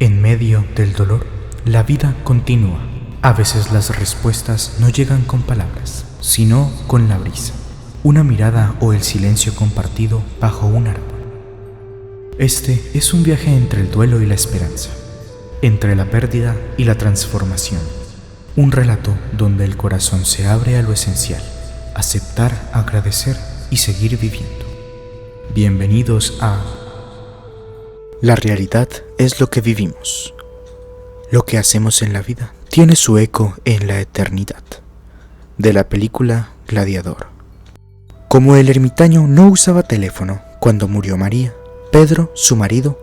En medio del dolor, la vida continúa. A veces las respuestas no llegan con palabras, sino con la brisa, una mirada o el silencio compartido bajo un árbol. Este es un viaje entre el duelo y la esperanza, entre la pérdida y la transformación. Un relato donde el corazón se abre a lo esencial, aceptar, agradecer y seguir viviendo. Bienvenidos a La realidad es lo que vivimos. Lo que hacemos en la vida tiene su eco en la eternidad. De la película Gladiador. Como el ermitaño no usaba teléfono cuando murió María, Pedro, su marido,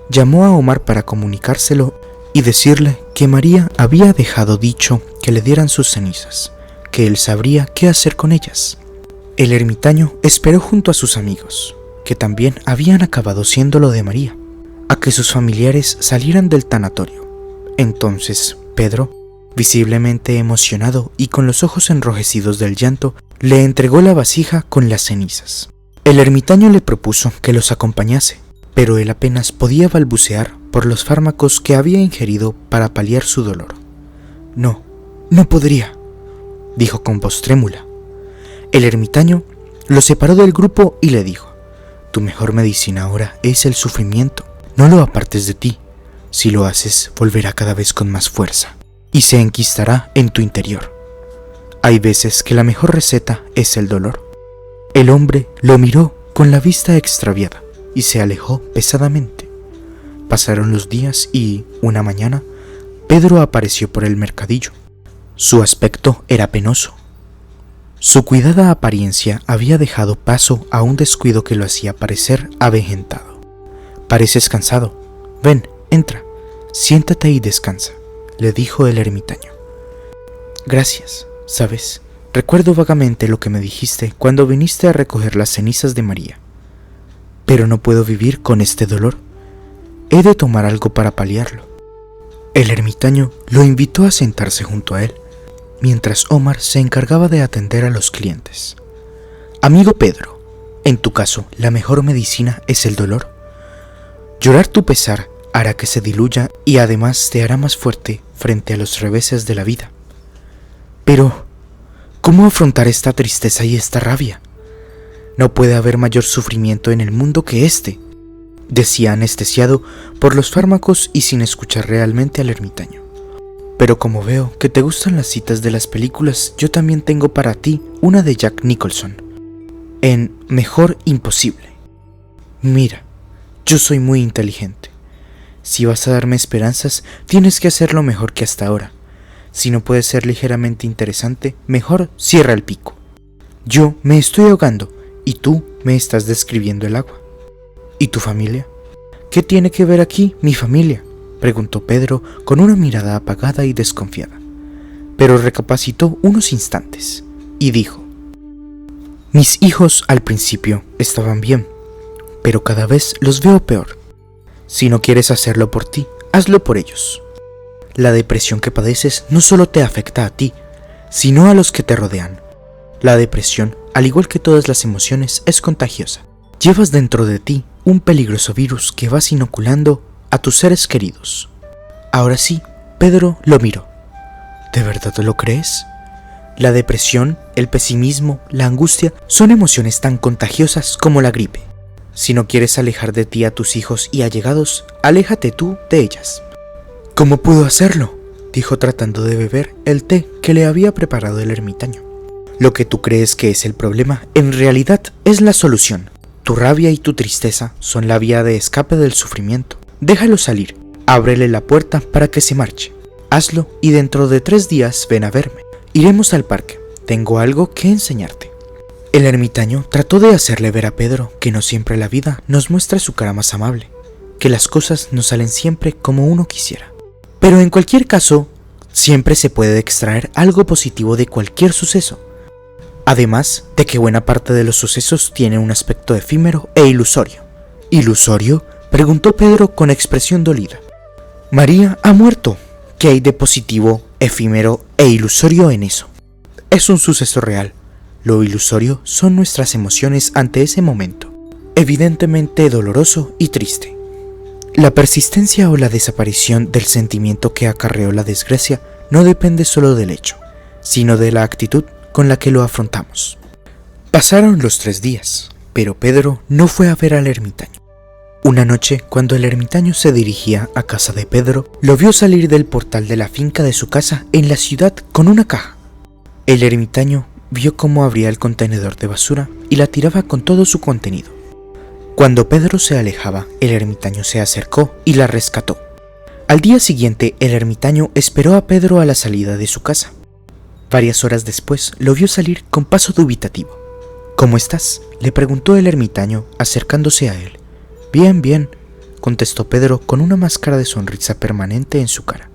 llamó a Omar para comunicárselo y decirle que María había dejado dicho que le dieran sus cenizas, que él sabría qué hacer con ellas. El ermitaño esperó junto a sus amigos, que también habían acabado siendo lo de María, a que sus familiares salieran del tanatorio. Entonces Pedro, visiblemente emocionado y con los ojos enrojecidos del llanto, le entregó la vasija con las cenizas. El ermitaño le propuso que los acompañase, pero él apenas podía balbucear por los fármacos que había ingerido para paliar su dolor. No podría, dijo con voz trémula. El ermitaño lo separó del grupo y le dijo: tu mejor medicina ahora es el sufrimiento. No lo apartes de ti. Si lo haces, volverá cada vez con más fuerza y se enquistará en tu interior. Hay veces que la mejor receta es el dolor. El hombre lo miró con la vista extraviada y se alejó pesadamente. Pasaron los días y, una mañana, Pedro apareció por el mercadillo. Su aspecto era penoso. Su cuidada apariencia había dejado paso a un descuido que lo hacía parecer avejentado. Pareces cansado. Ven, entra, siéntate y descansa, le dijo el ermitaño. Gracias, ¿sabes? Recuerdo vagamente lo que me dijiste cuando viniste a recoger las cenizas de María. Pero no puedo vivir con este dolor. He de tomar algo para paliarlo. El ermitaño lo invitó a sentarse junto a él, mientras Omar se encargaba de atender a los clientes. Amigo Pedro, en tu caso, la mejor medicina es el dolor. Llorar tu pesar hará que se diluya y además te hará más fuerte frente a los reveses de la vida. Pero, ¿cómo afrontar esta tristeza y esta rabia? No puede haber mayor sufrimiento en el mundo que este, decía anestesiado por los fármacos y sin escuchar realmente al ermitaño. Pero como veo que te gustan las citas de las películas, yo también tengo para ti una de Jack Nicholson, en Mejor Imposible. Mira, yo soy muy inteligente. Si vas a darme esperanzas, tienes que hacerlo mejor que hasta ahora. Si no puedes ser ligeramente interesante, mejor cierra el pico. Yo me estoy ahogando y tú me estás describiendo el agua. ¿Y tu familia? ¿Qué tiene que ver aquí mi familia?, preguntó Pedro con una mirada apagada y desconfiada. Pero recapacitó unos instantes y dijo: mis hijos al principio estaban bien, pero cada vez los veo peor. Si no quieres hacerlo por ti, hazlo por ellos. La depresión que padeces no solo te afecta a ti, sino a los que te rodean. La depresión, al igual que todas las emociones, es contagiosa. Llevas dentro de ti un peligroso virus que vas inoculando a tus seres queridos. Ahora sí, Pedro lo miró. ¿De verdad lo crees? La depresión, el pesimismo, la angustia son emociones tan contagiosas como la gripe. Si no quieres alejar de ti a tus hijos y allegados, aléjate tú de ellas. ¿Cómo puedo hacerlo?, dijo tratando de beber el té que le había preparado el ermitaño. Lo que tú crees que es el problema, en realidad es la solución. Tu rabia y tu tristeza son la vía de escape del sufrimiento. Déjalo salir, ábrele la puerta para que se marche. Hazlo y dentro de 3 días ven a verme. Iremos al parque, tengo algo que enseñarte. El ermitaño trató de hacerle ver a Pedro que no siempre la vida nos muestra su cara más amable, que las cosas no salen siempre como uno quisiera. Pero en cualquier caso, siempre se puede extraer algo positivo de cualquier suceso. Además de que buena parte de los sucesos tiene un aspecto efímero e ilusorio. ¿Ilusorio?, preguntó Pedro con expresión dolida. María ha muerto. ¿Qué hay de positivo, efímero e ilusorio en eso? Es un suceso real. Lo ilusorio son nuestras emociones ante ese momento, evidentemente doloroso y triste. La persistencia o la desaparición del sentimiento que acarreó la desgracia no depende solo del hecho, sino de la actitud con la que lo afrontamos. Pasaron los 3 días, pero Pedro no fue a ver al ermitaño. Una noche, cuando el ermitaño se dirigía a casa de Pedro, lo vio salir del portal de la finca de su casa en la ciudad con una caja. El ermitaño vio cómo abría el contenedor de basura y la tiraba con todo su contenido. Cuando Pedro se alejaba, el ermitaño se acercó y la rescató. Al día siguiente, el ermitaño esperó a Pedro a la salida de su casa. Varias horas después, lo vio salir con paso dubitativo. «¿Cómo estás?», le preguntó el ermitaño, acercándose a él. «Bien, bien», contestó Pedro con una máscara de sonrisa permanente en su cara,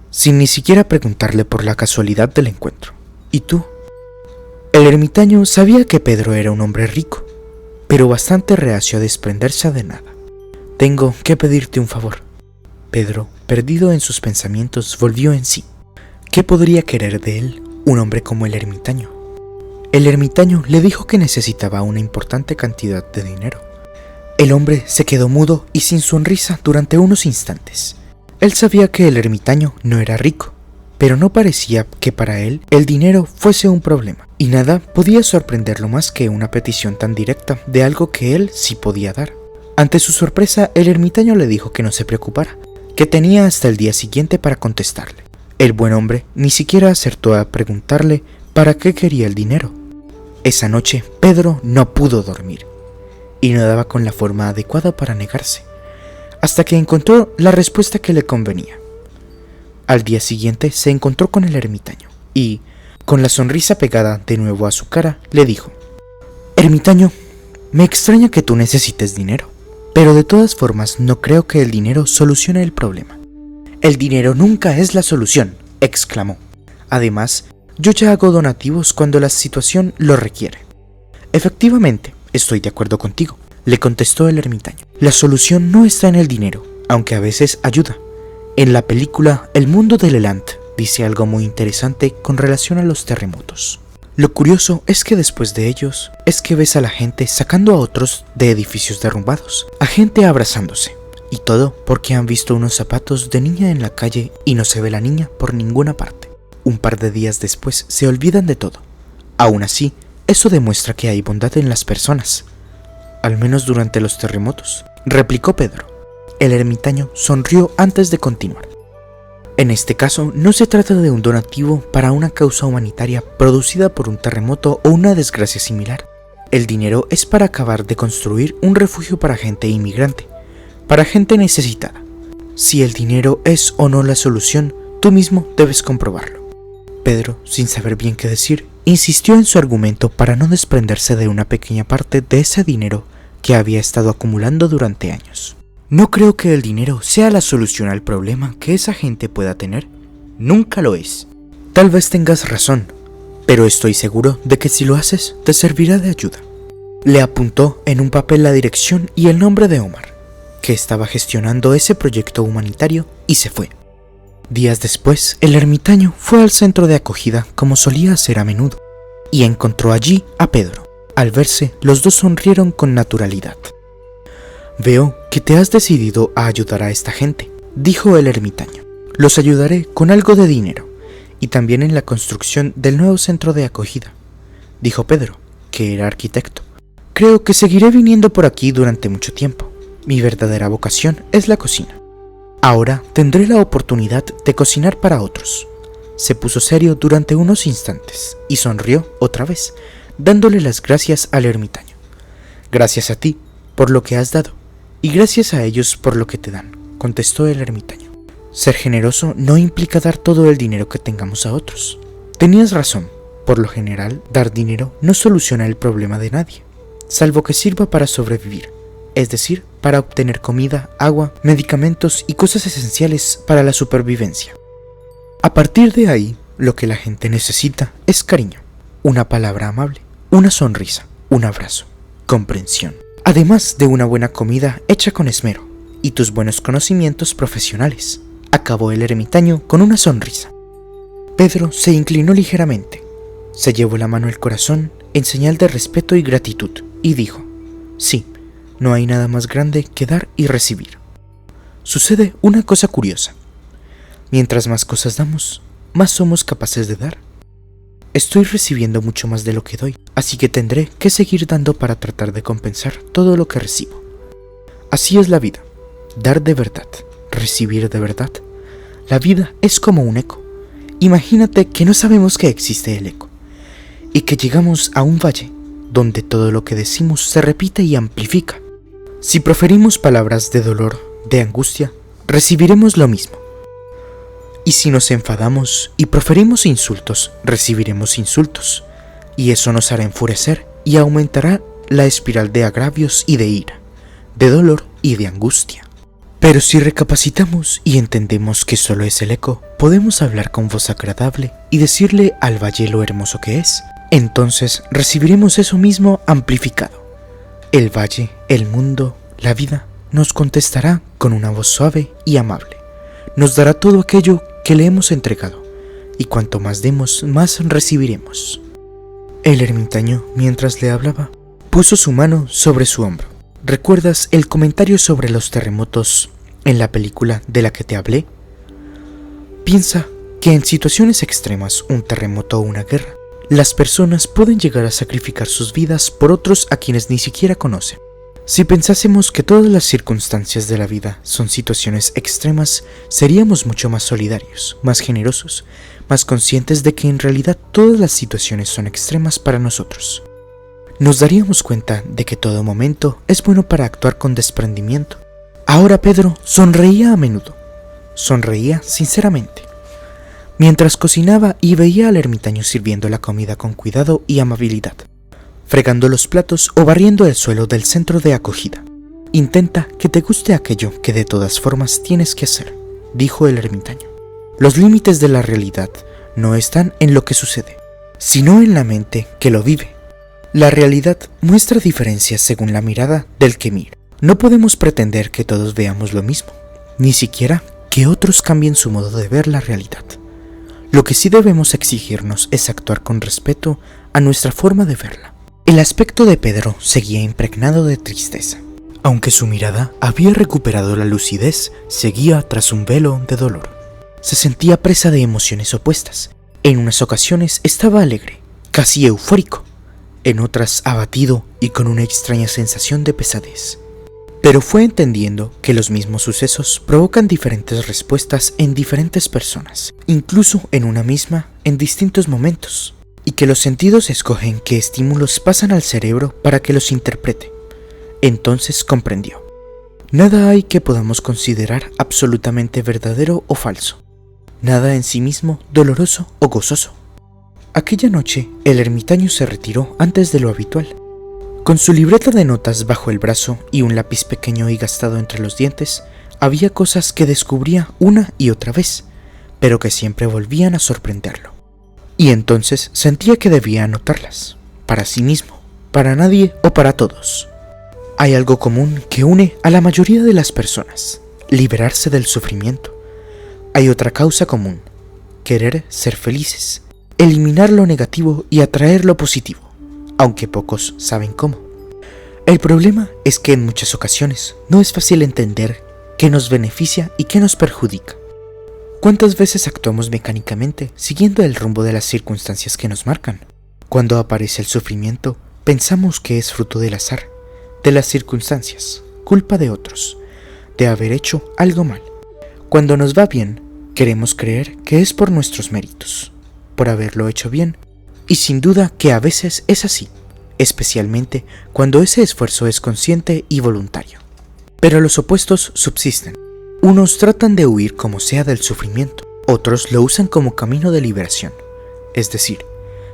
sin ni siquiera preguntarle por la casualidad del encuentro. «¿Y tú?». El ermitaño sabía que Pedro era un hombre rico, pero bastante reacio a desprenderse de nada. «Tengo que pedirte un favor». Pedro, perdido en sus pensamientos, volvió en sí. ¿Qué podría querer de él un hombre como el ermitaño? El ermitaño le dijo que necesitaba una importante cantidad de dinero. El hombre se quedó mudo y sin sonrisa durante unos instantes. Él sabía que el ermitaño no era rico, pero no parecía que para él el dinero fuese un problema, y nada podía sorprenderlo más que una petición tan directa de algo que él sí podía dar. Ante su sorpresa, el ermitaño le dijo que no se preocupara, que tenía hasta el día siguiente para contestarle. El buen hombre ni siquiera acertó a preguntarle para qué quería el dinero. Esa noche Pedro no pudo dormir, y no daba con la forma adecuada para negarse, hasta que encontró la respuesta que le convenía. Al día siguiente se encontró con el ermitaño, y, con la sonrisa pegada de nuevo a su cara, le dijo: «Ermitaño, me extraña que tú necesites dinero, pero de todas formas no creo que el dinero solucione el problema». «El dinero nunca es la solución», exclamó. «Además, yo ya hago donativos cuando la situación lo requiere». «Efectivamente, estoy de acuerdo contigo», le contestó el ermitaño. «La solución no está en el dinero, aunque a veces ayuda. En la película El mundo de Leland dice algo muy interesante con relación a los terremotos. Lo curioso es que después de ellos es que ves a la gente sacando a otros de edificios derrumbados, a gente abrazándose. Y todo porque han visto unos zapatos de niña en la calle y no se ve la niña por ninguna parte. Un par de días después se olvidan de todo. Aún así, eso demuestra que hay bondad en las personas. Al menos durante los terremotos», replicó Pedro. El ermitaño sonrió antes de continuar. «En este caso, no se trata de un donativo para una causa humanitaria producida por un terremoto o una desgracia similar. El dinero es para acabar de construir un refugio para gente inmigrante, para gente necesitada. Si el dinero es o no la solución, tú mismo debes comprobarlo». Pedro, sin saber bien qué decir, insistió en su argumento para no desprenderse de una pequeña parte de ese dinero que había estado acumulando durante años. «No creo que el dinero sea la solución al problema que esa gente pueda tener. Nunca lo es. Tal vez tengas razón, pero estoy seguro de que si lo haces, te servirá de ayuda». Le apuntó en un papel la dirección y el nombre de Omar, que estaba gestionando ese proyecto humanitario, y se fue. Días después, el ermitaño fue al centro de acogida como solía hacer a menudo, y encontró allí a Pedro. Al verse, los dos sonrieron con naturalidad. «Veo que te has decidido a ayudar a esta gente», dijo el ermitaño. «Los ayudaré con algo de dinero, y también en la construcción del nuevo centro de acogida», dijo Pedro, que era arquitecto. «Creo que seguiré viniendo por aquí durante mucho tiempo. Mi verdadera vocación es la cocina. Ahora tendré la oportunidad de cocinar para otros». Se puso serio durante unos instantes y sonrió otra vez, dándole las gracias al ermitaño. «Gracias a ti por lo que has dado, y gracias a ellos por lo que te dan», contestó el ermitaño. «Ser generoso no implica dar todo el dinero que tengamos a otros. Tenías razón, por lo general, dar dinero no soluciona el problema de nadie, salvo que sirva para sobrevivir, es decir, para obtener comida, agua, medicamentos y cosas esenciales para la supervivencia. A partir de ahí, lo que la gente necesita es cariño, una palabra amable, una sonrisa, un abrazo, comprensión, además de una buena comida hecha con esmero y tus buenos conocimientos profesionales», acabó el ermitaño con una sonrisa. Pedro se inclinó ligeramente, se llevó la mano al corazón en señal de respeto y gratitud y dijo: «Sí, no hay nada más grande que dar y recibir». Sucede una cosa curiosa. Mientras más cosas damos, más somos capaces de dar. Estoy recibiendo mucho más de lo que doy, así que tendré que seguir dando para tratar de compensar todo lo que recibo. Así es la vida. Dar de verdad, recibir de verdad. La vida es como un eco. Imagínate que no sabemos que existe el eco y que llegamos a un valle donde todo lo que decimos se repite y amplifica. Si proferimos palabras de dolor, de angustia, recibiremos lo mismo. Y si nos enfadamos y proferimos insultos, recibiremos insultos, y eso nos hará enfurecer y aumentará la espiral de agravios y de ira, de dolor y de angustia. Pero si recapacitamos y entendemos que solo es el eco, podemos hablar con voz agradable y decirle al valle lo hermoso que es. Entonces recibiremos eso mismo amplificado. El valle, el mundo, la vida, nos contestará con una voz suave y amable. Nos dará todo aquello que le hemos entregado, y cuanto más demos, más recibiremos. El ermitaño, mientras le hablaba, puso su mano sobre su hombro. ¿Recuerdas el comentario sobre los terremotos en la película de la que te hablé? Piensa que en situaciones extremas, un terremoto o una guerra, las personas pueden llegar a sacrificar sus vidas por otros a quienes ni siquiera conocen. Si pensásemos que todas las circunstancias de la vida son situaciones extremas, seríamos mucho más solidarios, más generosos, más conscientes de que en realidad todas las situaciones son extremas para nosotros. Nos daríamos cuenta de que todo momento es bueno para actuar con desprendimiento. Ahora Pedro sonreía a menudo, sonreía sinceramente, mientras cocinaba y veía al ermitaño sirviendo la comida con cuidado y amabilidad, fregando los platos o barriendo el suelo del centro de acogida. Intenta que te guste aquello que de todas formas tienes que hacer, dijo el ermitaño. Los límites de la realidad no están en lo que sucede, sino en la mente que lo vive. La realidad muestra diferencias según la mirada del que mira. No podemos pretender que todos veamos lo mismo, ni siquiera que otros cambien su modo de ver la realidad. Lo que sí debemos exigirnos es actuar con respeto a nuestra forma de verla. El aspecto de Pedro seguía impregnado de tristeza. Aunque su mirada había recuperado la lucidez, seguía tras un velo de dolor. Se sentía presa de emociones opuestas. En unas ocasiones estaba alegre, casi eufórico. En otras abatido y con una extraña sensación de pesadez. Pero fue entendiendo que los mismos sucesos provocan diferentes respuestas en diferentes personas, incluso en una misma, en distintos momentos, y que los sentidos escogen qué estímulos pasan al cerebro para que los interprete. Entonces comprendió. Nada hay que podamos considerar absolutamente verdadero o falso. Nada en sí mismo doloroso o gozoso. Aquella noche, el ermitaño se retiró antes de lo habitual. Con su libreta de notas bajo el brazo y un lápiz pequeño y gastado entre los dientes, había cosas que descubría una y otra vez, pero que siempre volvían a sorprenderlo. Y entonces sentía que debía anotarlas, para sí mismo, para nadie o para todos. Hay algo común que une a la mayoría de las personas: liberarse del sufrimiento. Hay otra causa común: querer ser felices. Eliminar lo negativo y atraer lo positivo, aunque pocos saben cómo. El problema es que en muchas ocasiones no es fácil entender qué nos beneficia y qué nos perjudica. ¿Cuántas veces actuamos mecánicamente siguiendo el rumbo de las circunstancias que nos marcan? Cuando aparece el sufrimiento, pensamos que es fruto del azar, de las circunstancias, culpa de otros, de haber hecho algo mal. Cuando nos va bien, queremos creer que es por nuestros méritos, por haberlo hecho bien, y sin duda que a veces es así, especialmente cuando ese esfuerzo es consciente y voluntario. Pero los opuestos subsisten. Unos tratan de huir como sea del sufrimiento, otros lo usan como camino de liberación, es decir,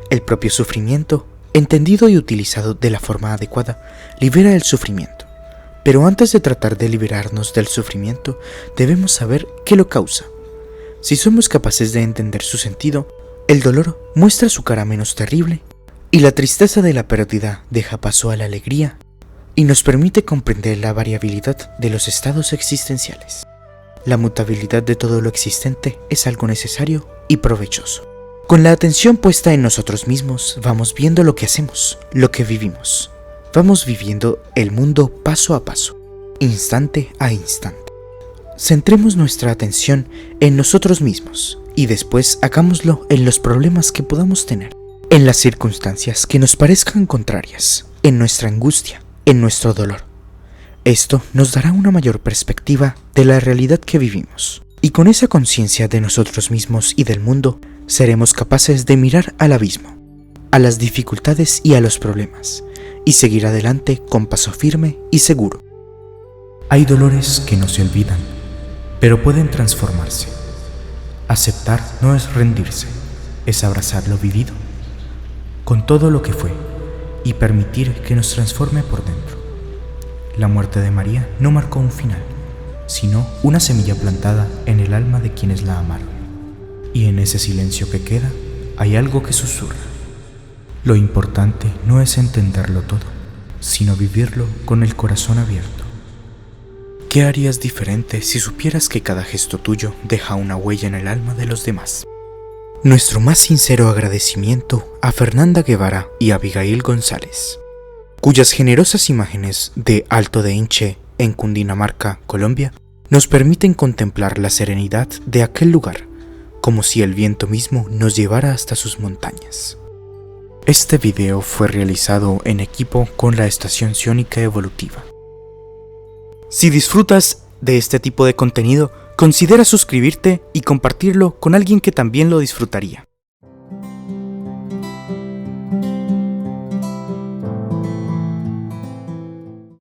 el propio sufrimiento, entendido y utilizado de la forma adecuada, libera el sufrimiento. Pero antes de tratar de liberarnos del sufrimiento, debemos saber qué lo causa. Si somos capaces de entender su sentido, el dolor muestra su cara menos terrible y la tristeza de la pérdida deja paso a la alegría y nos permite comprender la variabilidad de los estados existenciales. La mutabilidad de todo lo existente es algo necesario y provechoso. Con la atención puesta en nosotros mismos, vamos viendo lo que hacemos, lo que vivimos. Vamos viviendo el mundo paso a paso, instante a instante. centremos nuestra atención en nosotros mismos y después hagámoslo en los problemas que podamos tener, en las circunstancias que nos parezcan contrarias, en nuestra angustia, en nuestro dolor. Esto nos dará una mayor perspectiva de la realidad que vivimos, y con esa conciencia de nosotros mismos y del mundo, seremos capaces de mirar al abismo, a las dificultades y a los problemas, y seguir adelante con paso firme y seguro. Hay dolores que no se olvidan, pero pueden transformarse. Aceptar no es rendirse, es abrazar lo vivido, con todo lo que fue, y permitir que nos transforme por dentro. La muerte de María no marcó un final, sino una semilla plantada en el alma de quienes la amaron. Y en ese silencio que queda, hay algo que susurra. Lo importante no es entenderlo todo, sino vivirlo con el corazón abierto. ¿Qué harías diferente si supieras que cada gesto tuyo deja una huella en el alma de los demás? Nuestro más sincero agradecimiento a Fernanda Guevara y Abigail González, cuyas generosas imágenes de Alto de Hinche, en Cundinamarca, Colombia, nos permiten contemplar la serenidad de aquel lugar, como si el viento mismo nos llevara hasta sus montañas. Este video fue realizado en equipo con la Estación Ciónica Evolutiva. Si disfrutas de este tipo de contenido, considera suscribirte y compartirlo con alguien que también lo disfrutaría.